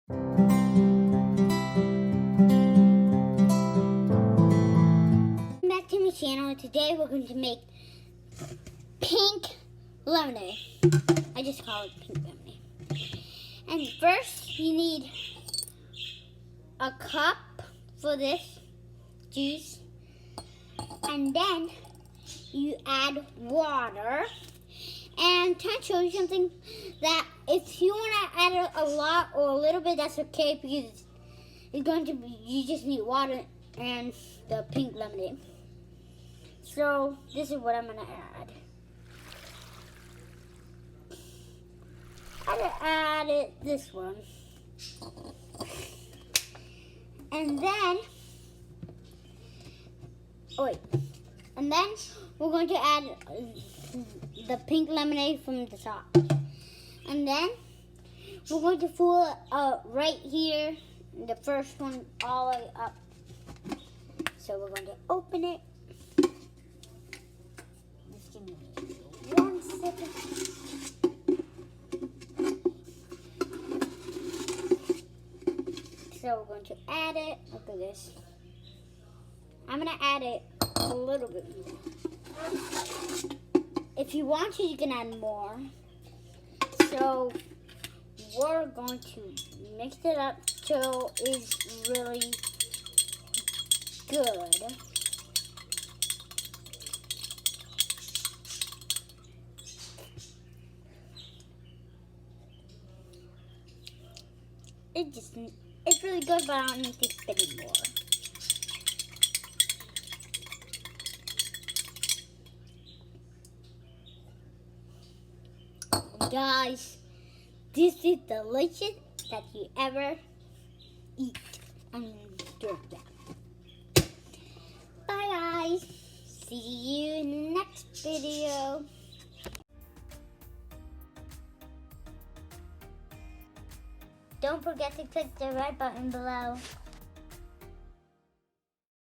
Back to my channel. Today we're going to make pink lemonade. I just call it pink lemonade. And first you need a cup for this juice, and then you add water. And can I show you something? That if you want to add a lot or a little bit, that's okay, because it's going to be, you just need water and the pink lemonade. So this is what I'm going to add. I'm going to add this one. And then, and then we're going to add the pink lemonade from the top. And then we're going to fill it right here, the first one all the way up. So we're going to open it. Just give me 1 second. So we're going to add it. Look at this. I'm going to add it a little bit more. If you want to, you can add more. So we're going to mix it up till it's really good. It's really good, but I don't need to spin it more. Guys, this is delicious that you ever eat. Drink that. Bye guys. See you in the next video. Don't forget to click the red button below.